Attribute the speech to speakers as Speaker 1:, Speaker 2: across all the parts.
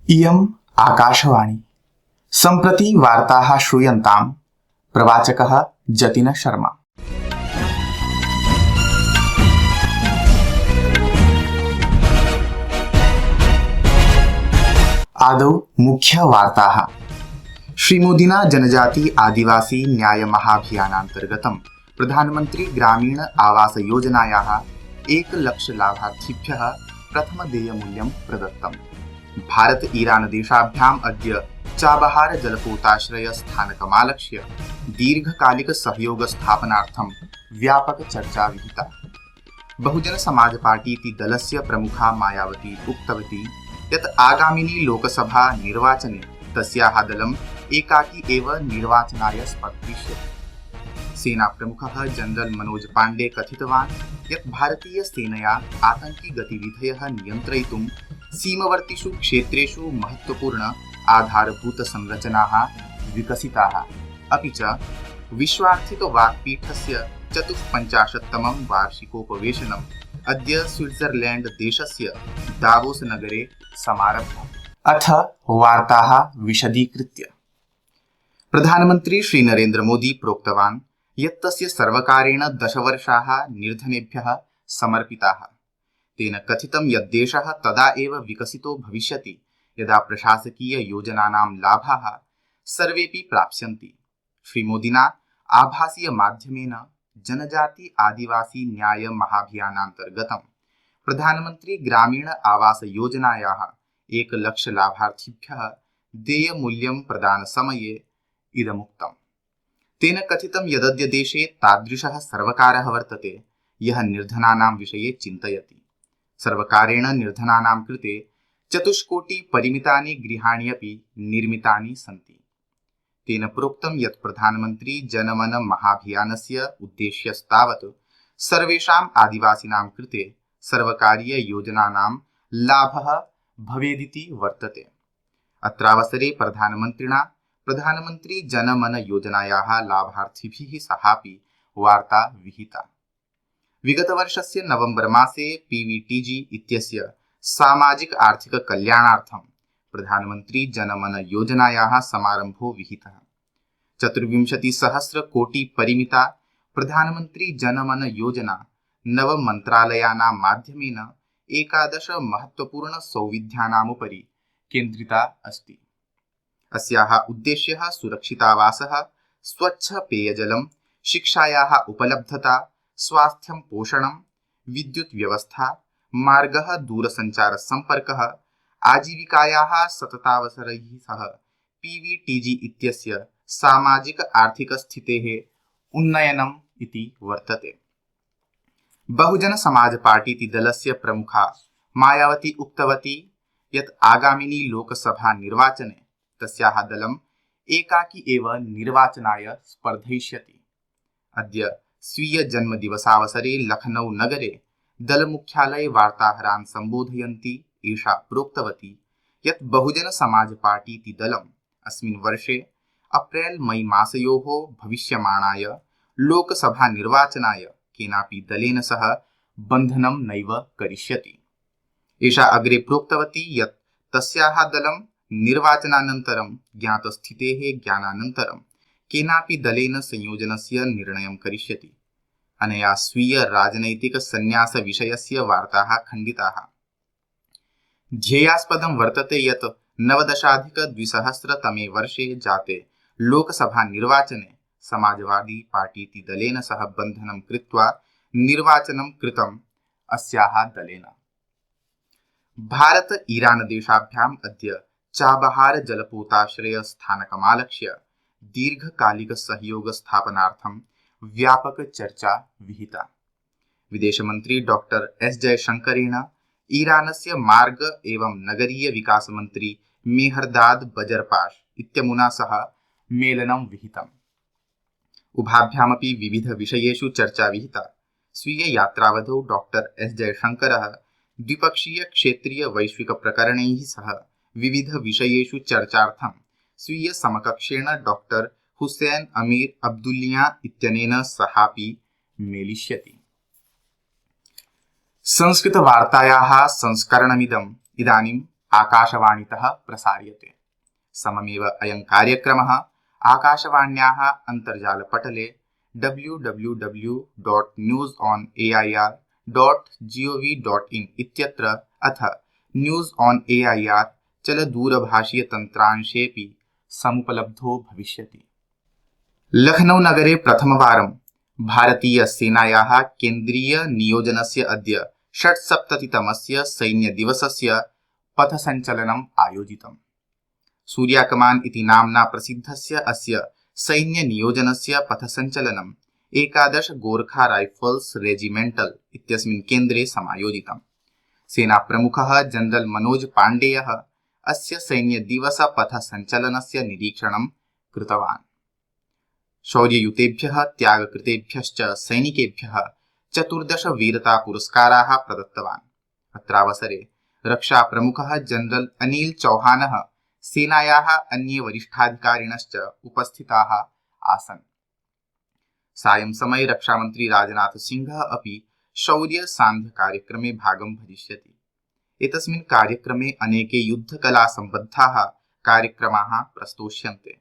Speaker 1: इयम् आकाशवाणी सम्प्रति वार्ताः श्रूयन्ताम्। प्रवाचकः जतिन शर्मा। आदौ मुख्यवार्ताः। श्रीमोदिना जनजाति आदिवासी न्याय महाभियानान्तर्गतं प्रधानमंत्री ग्रामीण आवास योजनायाः 1 लक्ष लाभार्थिभ्यः प्रथमदेयमूल्यं प्रदत्तम्। भारत ईरान देशाभ्याम् अद्य चाबहार जलपोताश्रय स्थानकमालक्ष्य दीर्घकालिक सहयोग स्थापनार्थं व्यापक चर्चा विहिता। बहुजन समाज पार्टी इति दलस्य प्रमुखा मायावती उक्तवती यत् आगामिनि लोकसभा निर्वाचने तस्याः दलम् एकाकी एव निर्वाचनाय स्पर्धिष्यति। सेना प्रमुखः जनरल मनोज पाण्डे कथितवान् यत् भारतीय सेनया आतंकी गतिविधयः नियन्त्रयितुं सीमवर्तिषु क्षेत्रेषु महत्वपूर्ण आधारभूत संरचनाः विकसिताः। अपि च विश्वार्थिक वाक्पीठस्य 54तमं वार्षिकोपवेशनम् अद्य स्विट्जरलैंड देशस्य दावोस नगरे समारब्धम्। अथ वार्ताः विशदीकृत्य। प्रधानमंत्री श्री नरेंद्र मोदी प्रोक्तवान् यत् तस्य सर्वकारेण 10 वर्षाः निर्धनेभ्यः समर्पिताः। तेन कथितं यत् देशः तदा एव विकसितो भविष्यति यदा प्रशासकीय योजनानां लाभाः सर्वेपि प्राप्स्यन्ति। श्रीमोदिना आभासीय माध्यमेन जनजाति आदिवासी न्याय महाभियानान्तर्गतं प्रधानमंत्री ग्रामीण आवास योजनायाः 1 लक्ष लाभार्थिभ्यः देयमूल्यं प्रदानसमये इदमुक्तम्। तेन कथितं यदद्य देशे तादृशः सर्वकारः वर्तते यः निर्धनानां विषये चिन्तयति। सर्वकारेण निर्धनानां कृते 4 कोटि परिमितानि गृहाणि अपि निर्मितानि सन्ति। तेन प्रोक्तं यत् प्रधानमंत्री जनमन महाभियानस्य उद्देश्यस्तावत् सर्वेषाम् आदिवासिनां कृते सर्वकारीय योजनानां लाभः भवेदिति वर्तते। अत्रावसरे प्रधानमन्त्रिणा प्रधानमंत्री जनमन योजनायाः लाभार्थिभिः सहापि वार्ता विहिता। विगतवर्षस्य नवंबर मासे पीवीटीजी इत्यस्य सामाजिक आर्थिक कल्याणार्थं प्रधानमंत्री जनमन योजनायाः समारंभो विहितः। 24,000 कोटि परिमिता प्रधानमंत्री जनमन योजना 9 मन्त्रालयानां माध्यमेन 11 महत्वपूर्ण सौविध्यानामुपरि केन्द्रिता अस्ति। अस्याः उद्देश्यः सुरक्षितावासः, स्वच्छ पेयजलं, शिक्षायाः उपलब्धता, स्वास्थ्यं पोषणं, विद्युत् व्यवस्था, मार्गः, दूरसञ्चार सम्पर्कः, आजीविकायाः सततावसरैः सह पीवीटीजी इत्यस्य सामाजिक आर्थिक स्थितेः उन्नयनम् इति वर्तते। बहुजन समाज पार्टी इति दलस्य प्रमुखा मायावती उक्तवती यत् आगामिनि लोकसभा निर्वाचने तस्याः दलम् एकाकी एव निर्वाचनाय स्पर्धयिष्यति। अद्य स्वीय जन्मदिवसावसरे लखनऊ नगरे दलमुख्यालये वार्ताहरान् सम्बोधयन्ती एषा प्रोक्तवती यत् बहुजन समाज पार्टी इति दलम् अस्मिन् वर्षे अप्रैल मई मासयोः भविष्यमाणाय लोकसभा निर्वाचनाय केनापि दलेन सह बन्धनं नैव करिष्यति। एषा अग्रे प्रोक्तवती यत् तस्याः दलं निर्वाचनानन्तरं ज्ञातस्थितेः ज्ञानानन्तरं केनापि दलेन संयोजनस्य निर्णयं करिष्यति। अनया स्वीय राजनैतिक संन्यास विषयस्य वार्ताः खण्डिताः। ध्येयास्पदं वर्तते यत् 19,200 वर्षे जाते लोकसभा निर्वाचने समाजवादी पार्टी इति दलेन सह बन्धनं कृत्वा निर्वाचनं कृतम् अस्याः दलेन। भारत ईरान देशाभ्याम् अद्य चाबहार जलपोताश्रय स्थानकमालक्ष्य दीर्घकालिक सहयोग स्थापनार्थं व्यापक चर्चा विहिता। विदेशमंत्री डॉक्टर एस जयशंकरेण ईरानस्य मार्ग एवं नगरीय विकास मंत्री मेहरदाद बजरपाश इत्यमुना सह मेलनं विहितम्। उभाभ्यामपि विविध विषयेषु चर्चा विहिता। स्वीय यात्रावधौ डॉक्टर एस जयशंकरः द्विपक्षीय क्षेत्रीय वैश्विक प्रकरणैः सह विविध विषयेषु चर्चार्थं स्वीय समकक्षेण डॉक्टर हुसैन अमीर अब्दुल्लिया इत्यनेन सहापि मेलिष्यति। संस्कृत वार्तायाः संस्करणमिदम् इदानीम् आकाशवाणीतः प्रसार्यते। सममेव अयं कार्यक्रमः आकाशवाण्याः अन्तर्जालपटले www.newsonair.gov.in इत्यत्र अथ न्यूज़ ऑन एआईआर चलदूरभाषीयतन्त्रांशेऽपि समुपलब्धो भविष्यति। लखनऊ नगरे प्रथमवारं भारतीयसेनायाः केन्द्रीयनियोजनस्य अद्य 670तमस्य सैन्यदिवसस्य पथसञ्चलनम् आयोजितम्। सूर्या कमान इति नाम्ना प्रसिद्धस्य अस्य सैन्यनियोजनस्य पथसञ्चलनम् 11 गोर्खा राइफल्स रेजिमेंटल इत्यस्मिन् केन्द्रे समायोजितम्। सेनाप्रमुखः जनरल मनोज पाण्डेयः अस्य सैन्यदिवसपथसञ्चलनस्य निरीक्षणं कृतवान्। शौर्ययुतेभ्यः त्यागकृतेभ्यश्च सैनिकेभ्यः 14 वीरतापुरस्काराः प्रदत्तवान्। अत्रावसरे रक्षाप्रमुखः जनरल अनिल चौहानः सेनायाः अन्ये वरिष्ठाधिकारिणश्च उपस्थिताः आसन्। सायं समये रक्षामन्त्री राजनाथ सिंहः अपि शौर्यसान्ध्यकार्यक्रमे भागं भजिष्यति। एतस्मिन् कार्यक्रमे अनेके युद्धकलासम्बद्धाः कार्यक्रमाः प्रस्तोष्यन्ते।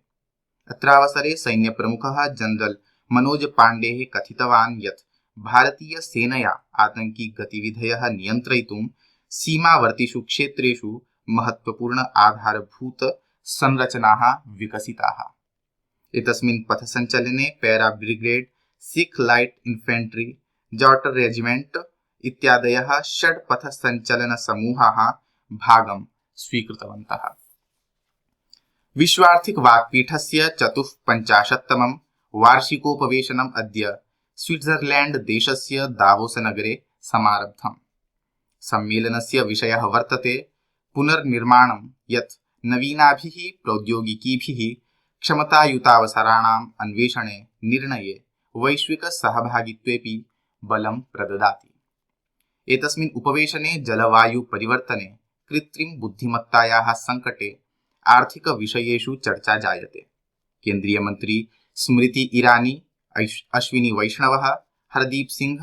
Speaker 1: अत्रावसरे सैन्यप्रमुखः जनरल मनोज पाण्डेः कथितवान् यत् भारतीयसेनया आतंकी गतिविधयः नियन्त्रयितुं सीमावर्तिषु क्षेत्रेषु महत्वपूर्ण आधारभूत संरचनाः विकसिताः। एतस्मिन् पथसञ्चलने para brigade, Sikh light infantry, जॉर्टर रेजिमेंट इत्यादयः 6 पथसञ्चलनसमूहाः भागं स्वीकृतवन्तः। विश्वार्थिक वाक्पीठस्य 54तमं वार्षिकोपवेशनम् अद्य स्विट्जरलैंड देशस्य दावोस नगरे समारब्धम्। सम्मेलनस्य विषयः वर्तते पुनर्निर्माणं यत् नवीनाभिः प्रौद्योगिकीभिः क्षमतायुतावसराणाम् अन्वेषणे निर्णये वैश्विकसहभागित्वेऽपि बलं प्रददाति। एतस्मिन् उपवेशने जलवायुपरिवर्तने, कृत्रिम बुद्धिमत्तायाः संकटे, आर्थिक विषयेषु चर्चा जायते। केन्द्रीय मंत्री स्मृति ईरानी, अश्विनी वैष्णवः, हरदीप सिंह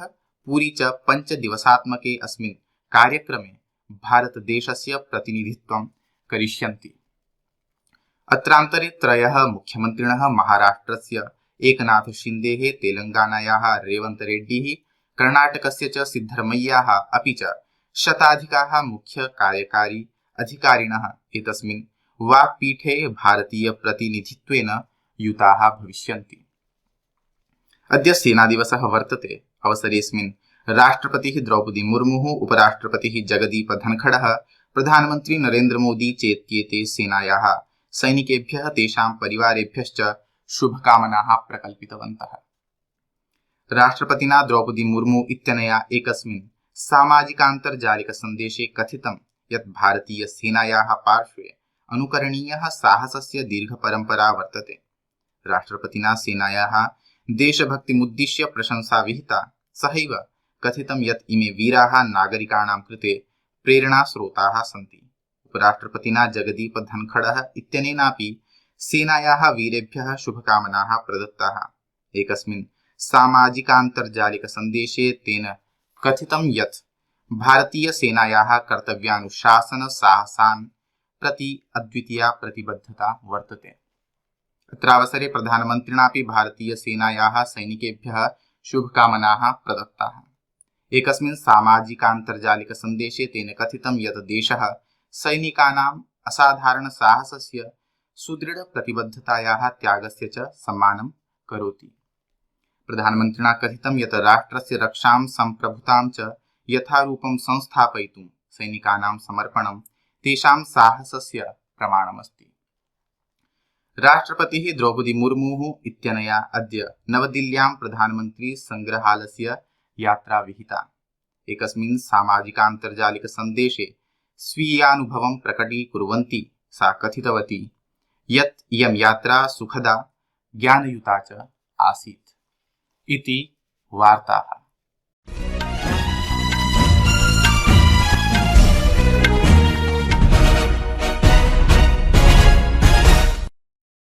Speaker 1: पुरी च 5 दिवसात्मके अस्मिन् कार्यक्रमे भारतदेशस्य प्रतिनिधित्वं करिष्यन्ति। अत्रान्तरे त्रयः मुख्यमन्त्रिणः महाराष्ट्रस्य एकनाथ शिन्देः, तेलंगानायाः रेवंत रेड्डिः, कर्णाटकस्य च सिद्धरमैयाः अपि च शताधिकाः मुख्य कार्यकारी अधिकारिणः एतस्मिन् वाक्पीठे भारतीय प्रतिनिधित्वेन युताः भविष्यन्ति। अद्य सेनादिवसः वर्तते। अवसरेऽस्मिन् राष्ट्रपतिः द्रौपदी मुर्मुः, उपराष्ट्रपतिः जगदीप धनखडः, प्रधानमन्त्री नरेन्द्र मोदी चेत्येते सेनायाः सैनिकेभ्यः तेषां परिवारेभ्यश्च शुभकामनाः प्रकल्पितवन्तः। राष्ट्रपतिना द्रौपदी मुर्मू इत्यनया एकस्मिन् सामाजिकान्तर्जालिकसन्देशे कथितं यत् भारतीयसेनायाः पार्श्वे अनुकरणीयः साहसस्य दीर्घपरम्परा वर्तते। राष्ट्रपतिना सेनायाः देशभक्तिमुद्दिश्य प्रशंसा विहिता। सहैव कथितं यत् इमे वीराः नागरिकाणां कृते प्रेरणास्रोताः सन्ति। उपराष्ट्रपतिना जगदीप धनखडः इत्यनेनापि सेनायाः वीरेभ्यः शुभकामनाः प्रदत्ताः। एकस्मिन् सामाजिकान्तर्जालिकसन्देशे तेन कथितं यत् भारतीयसेनायाः कर्तव्यानुशासनसाहसान् प्रति अद्वितीया प्रतिबद्धता वर्तते। अत्रावसरे प्रधानमन्त्रिणापि भारतीयसेनायाः सैनिकेभ्यः शुभकामनाः प्रदत्ताः। एकस्मिन् सामाजिकान्तर्जालिकसन्देशे तेन कथितं यत् देशः सैनिकानाम् असाधारणसाहसस्य, सुदृढप्रतिबद्धतायाः, त्यागस्य च सम्मानं करोति। प्रधानमन्त्रिणा कथितं यत् राष्ट्रस्य रक्षां, सम्प्रभुतां च यथारूपं संस्थापयितुं सैनिकानां समर्पणं तेषां साहसस्य प्रमाणमस्ति। राष्ट्रपतिः द्रौपदी मुर्मुः इत्यनया अद्य नवदिल्ल्यां प्रधानमन्त्री संग्रहालयस्य यात्रा विहिता। एकस्मिन् सामाजिकान्तर्जालिकसन्देशे स्वीयानुभवं प्रकटीकुर्वन्ती सा कथितवती यत् इयं यात्रा सुखदा, ज्ञानयुता च आसीत् इति वार्ताः।